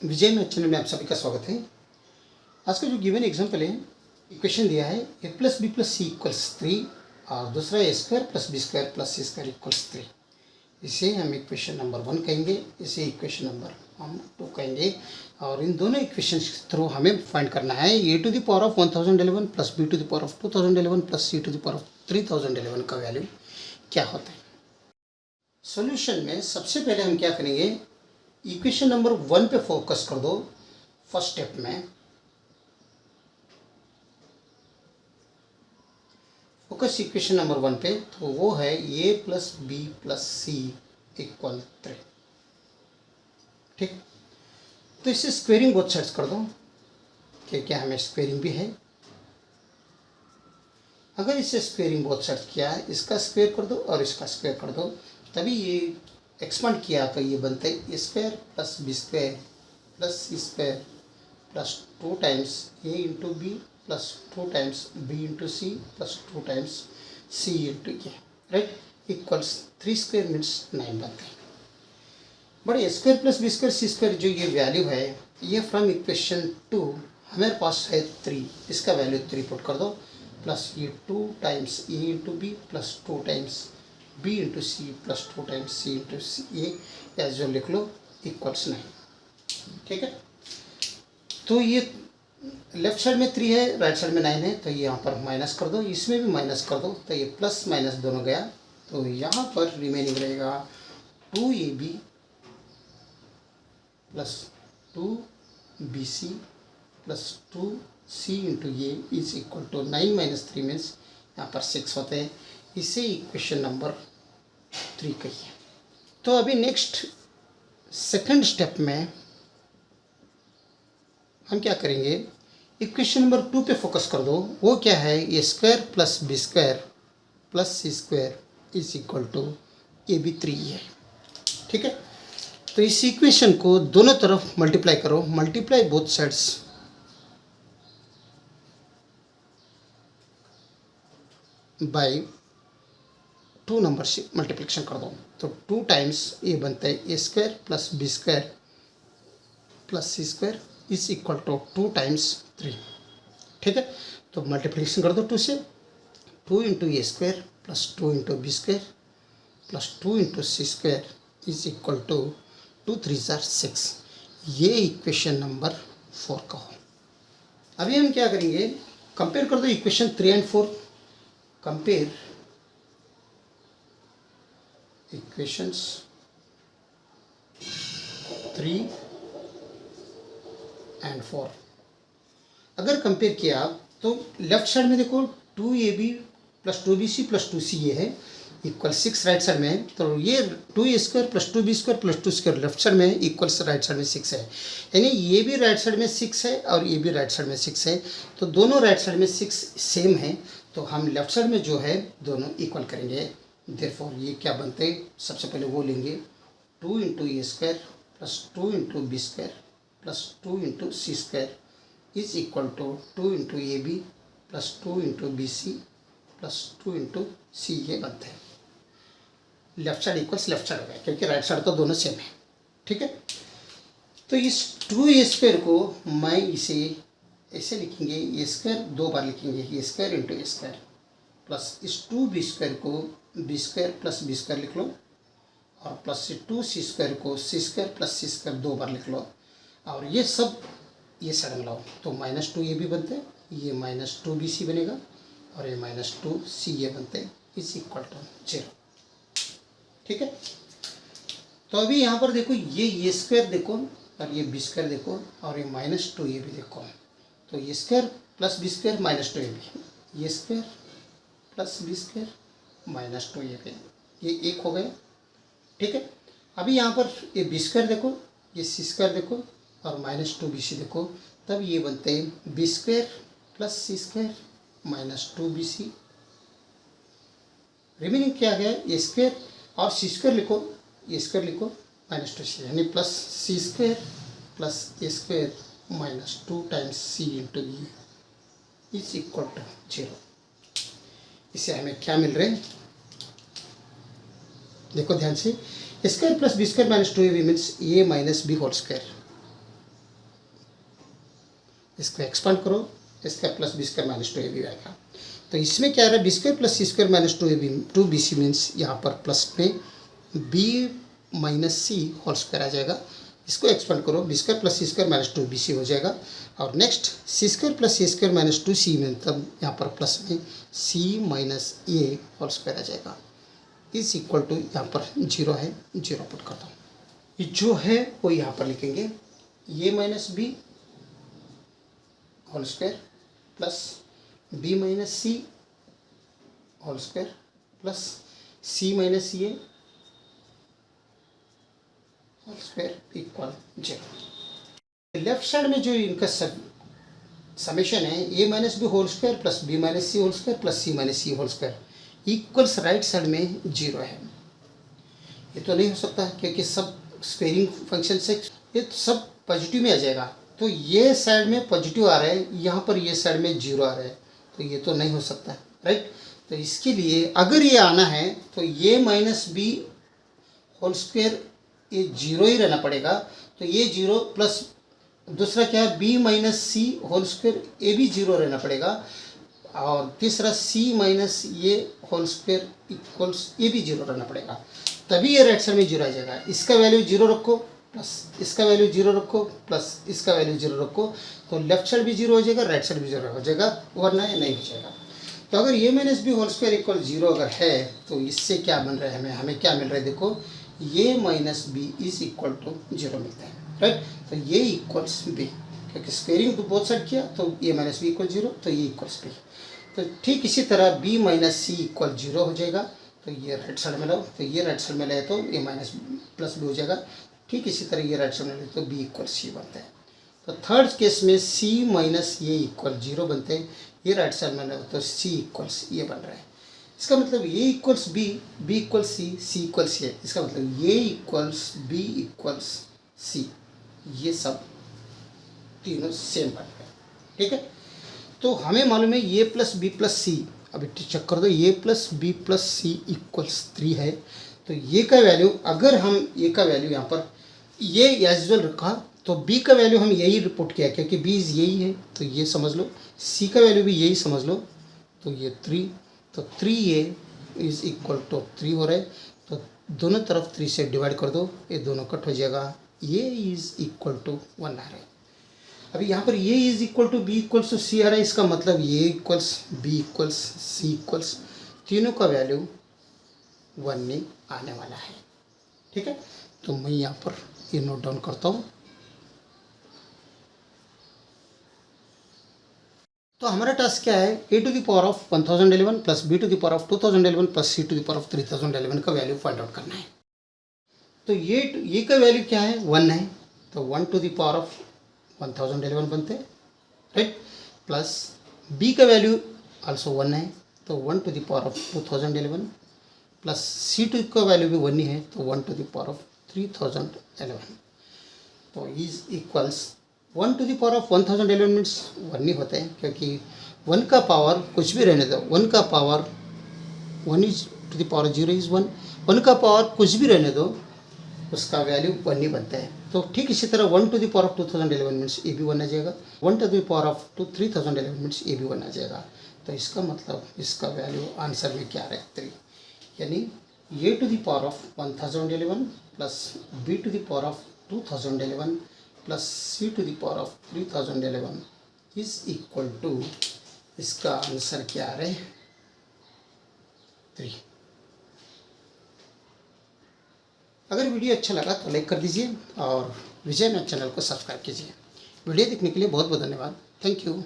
विजय math channel में आप सभी का स्वागत है। आज का जो गिवन एग्जांपल है, इक्वेशन दिया है A plus B plus C equals 3 और दूसरा A square plus B square plus C square equals 3। इसे हम इक्वेशन नंबर 1 कहेंगे, इसे इक्वेशन नंबर हम 2 कहेंगे। और इन दोनों इक्वेशन के थ्रू हमें फाइंड करना है A to the power of 1011 plus B to the power of 2011 plus C to the power of 3011 का वैल्यू क्या होता है। सॉल्यूशन में सबसे पहले हम क्या करेंगे, इक्वेशन नंबर 1 पे फोकस कर दो। फर्स्ट स्टेप में फोकस इक्वेशन नंबर 1 पे, तो वो है A plus B plus C equal 3। ठीक, तो इसे स्क्वेयरिंग बोथ साइड्स कर दो कि क्या हमें स्क्वेयरिंग भी है। अगर इसे स्क्वेयरिंग बोथ साइड्स किया है, इसका स्क्वेयर कर दो और इसका स्क्वेयर कर दो, तभी ये एक्सपांड किया तो ये बनते A square plus B square plus C square plus 2 times A into B plus 2 times B into C plus 2 times C into A, right, equals 3 square means 9 बनते हैं। But A square plus B square C square जो ये value है, ये from equation 2 हमारे पास है 3, इसका value 3 put कर दो, प्लस ये 2 times A into B plus 2 times B into C plus 2 times C into C A as जो लिख लो इक्वल्स 9। ठीक है, तो ये लेफ्ट साइड में 3 है, राइट साइड में 9 है, तो ये यहाँ पर माइनस कर दो, इसमें भी माइनस कर दो, तो ये प्लस माइनस दोनों गया, तो यहाँ पर रिमेनिंग रहेगा 2ab plus 2bc plus 2c into A is equal to 9 minus 3 means यहाँ पर 6 होते हैं। इसे इक्वेशन नंबर 3 कहिए। तो अभी नेक्स्ट सेकंड स्टेप में हम क्या करेंगे, इक्वेशन नंबर 2 पे फोकस कर दो। वो क्या है, A square plus B square plus C square is equal to A B 3 है। ठीक है, तो इस इक्वेशन को दोनों तरफ मल्टीप्लाई करो, multiply both sides by 2 number से मल्टीप्लिकेशन कर दो, तो 2 टाइम्स ए बनता है A square plus B square plus C square is equal to 2 times 3। ठीक है, तो मल्टीप्लिकेशन कर दो 2 से, 2 into A square plus 2 into B square plus 2 into C square is equal to 2 3 6। ये इक्वेशन नंबर 4 का हो। अभी हम क्या करेंगे, कंपेयर कर दो equation 3 and 4। Compare equations 3 and 4। अगर कंपेयर किया आप तो लेफ्ट साइड में देखो 2ab plus 2bc plus 2ca है इक्वल 6 राइट साइड में है, तो ये 2a square plus 2b square plus 2 square left side में है इक्वल्स राइट साइड में 6 है, यानी ये भी राइट साइड में 6 है और ये भी राइट साइड में 6 है, तो दोनों राइट साइड में 6 सेम है, तो हम लेफ्ट साइड में जो है दोनों इक्वल करेंगे। देयरफॉर ये क्या बनते हैं, सबसे पहले वो लेंगे 2 into A square plus 2 into B square plus 2 into C square is equal to 2 into A B plus 2 into B C plus 2 into C ये बनते हैं। Left side equals left side हो गया, क्योंकि राइट साइड तो दोनों same है। ठीक है, तो इस 2a स्क्वायर को मैं इसे ऐसे लिखेंगे, ए स्क्वायर 2 बार लिखेंगे, A square into A square plus इस 2b स्क्वायर को B square plus B square लिख लो, और प्लस 2c स्क्वायर को C square plus C square 2 बार लिख लो, और ये सब ये साइड में लाओ, तो माइनस 2ab बनते हैं, ये माइनस 2bc बनेगा और ये माइनस 2ca बनते हैं इज इक्वल टू 0। ठीक है, तो अभी यहाँ पर देखो ये ए स्क्वायर देखो और ये बी स्क्वायर देखो और ये माइनस 2ab देखो, तो A square plus B square minus 2ab, A square plus B square minus 2ab, ये एक हो गया। ठीक है, अभी यहाँ पर ये बी स्क्वायर देखो, ये सी स्क्वायर देखो और माइनस 2bc देखो, तब ये बनते हैं B square plus C square minus 2bc। Remaining क्या गया, ए स्क्वायर और सी स्क्वायर लिखो, ए स्क्वायर लिखो माइनस 2c, यानी plus C square plus A square minus 2 times C into A is equal to 0। इससे हमें क्या मिल रहे हैं, देखो ध्यान से, square plus B square minus 2ab means A minus B whole square, इसको एक्सपांड करो, square plus B square minus 2ab आएगा। तो इसमें क्या आ रहा है, B square plus C square minus 2bc means यहाँ पर प्लस में b minus C whole square आ जाएगा। इसको एक्सपेंड करो, B square plus C square minus 2bc हो जाएगा। और next C square plus C square minus 2c में तब यहाँ पर प्लस में c minus A whole square आ जाएगा। इज इक्वल टू यहाँ पर 0 है, 0 पुट करता हूँ। ये जो है वो यहाँ पर लिखेंगे A minus B whole square plus B minus C whole square plus C minus A whole square equal 0। Left side में जो इनका समेशन है A minus B whole square plus B minus C whole square plus C minus C whole square equals right side में 0 है। ये तो नहीं हो सकता क्योंकि सब स्क्वेयरिंग फंक्शन से ये सब पॉजिटिव में आ जाएगा। तो ये साइड में पॉजिटिव आ रहा है, यहाँ पर ये साइड में 0 आ रहा है, तो ये तो नहीं हो सकता, राइट। तो इसके लिए अगर ये आना है तो ये माइनस बी होल स्क्वायर ये 0 ही रहना पड़ेगा। तो ये 0 प्लस दूसरा क्या है B minus C whole square ये भी 0 रहना पड़ेगा। और तीसरा सी माइनस ये होल स्क्वायर इक्वल्स ये भी 0 रहना पड़ेगा, तभी ये राइट साइड में 0 आ जाएगा। इसका वैल्यू 0 रखो प्लस इसका वैल्यू 0 रखो प्लस इसका वैल्यू 0 रखो, तो लेफ्ट साइड भी 0 हो जाएगा, राइट साइड भी 0 हो जाएगा, वरना ये नहीं हो जाएगा। तो अगर ये minus B whole square equal 0 अगर है तो इससे क्या बन रहा है, हमें क्या मिल रहा है, देखो ये minus B is equal to 0 मिलता है, राइट। तो ये इक्वल्स बी, क्योंकि स्क्वेयरिंग तो बोथ साइड किया तो ये माइनस बी इक्वल 0, तो ये इक्वल्स बी। तो ठीक इसी तरह बी माइनस सी इक्वल 0 हो जाएगा, तो ये राइट साइड में लाओ, तो ये राइट साइड में लाए तो ये माइनस प्लस बी हो जाएगा। ठीक इसी तरह ये राइट साइड में लाए तो बी इक्वल सी बनता है। तो थर्ड केस में सी माइनस ये इक्वल 0 बनते हैं, ये राइट साइड में लाओ तो सी इक्वल्स ये बन रहा है। इसका मतलब ये equals B, B equals C, C equals a. इसका मतलब ये इक्वल्स बी इक्वल्स सी, ये सब तीनों सेम बन गए, ठीक है। तो हमें मालूम है ए प्लस बी प्लस सी, अभी चेक कर दो, ए plus B plus C equals 3 है। तो ये का वैल्यू अगर हम ए का वैल्यू यहाँ पर ये एज यूजुअल रखा तो बी का वैल्यू हम यही रिपोर्ट किया क्योंकि बी इज यही है, तो ये समझ लो। सी का वैल्यू भी यही समझ लो, तो ये 3, तो 3a इज इक्वल टू 3 हो रहा है। तो दोनों तरफ 3 से डिवाइड कर दो, ये दोनों कट हो जाएगा, ये इज इक्वल टू 1 आ रहा है। अभी यहाँ पर ये is equal to B equals to C आ रहा है, इसका मतलब ये equals B equals C equals तीनों का वैल्यू 1 में आने वाला है, ठीक है। तो मैं यहाँ पर ये नोट डाउन करता हूँ। तो हमारा टास्क क्या है, a to the power of 1011 plus b to the power of 2011 plus c to the power of 3011 का वैल्यू फाइंड आउट करना है। तो ये का वैल्यू क्या है, 1 है, तो 1 टू द पावर ऑफ 1011 बनते हैं, राइट। प्लस b का वैल्यू आल्सो 1 है, तो 1 to the power of 2011 plus c to का वैल्यू भी 1 ही है, तो 1 टू द पावर ऑफ 3011। तो is equals 1 to the power of 1011 means 1 ही होता है, क्योंकि 1 का पावर कुछ भी रहने दो, 1 का power 1 is to the power 0 is 1, 1 का पावर कुछ भी रहने दो उसका वैल्यू 1 ही बनता है। तो ठीक इसी तरह 1 to the power of 2011 means A भी 1 आ जाएगा, 1 to the power of 3011 means A भी 1 आ जाएगा। तो इसका मतलब इसका वैल्यू आंसर में क्या आ रहा है, 3, यानी A to the power of 1011 plus B to the power of 2011 plus C to the power of 3011 is equal to, इसका आंसर क्या आ रहा है, 3। अगर वीडियो अच्छा लगा तो लाइक कर दीजिए और विजय मैथ चैनल को सब्सक्राइब कीजिए। वीडियो देखने के लिए बहुत बहुत धन्यवाद, थैंक यू।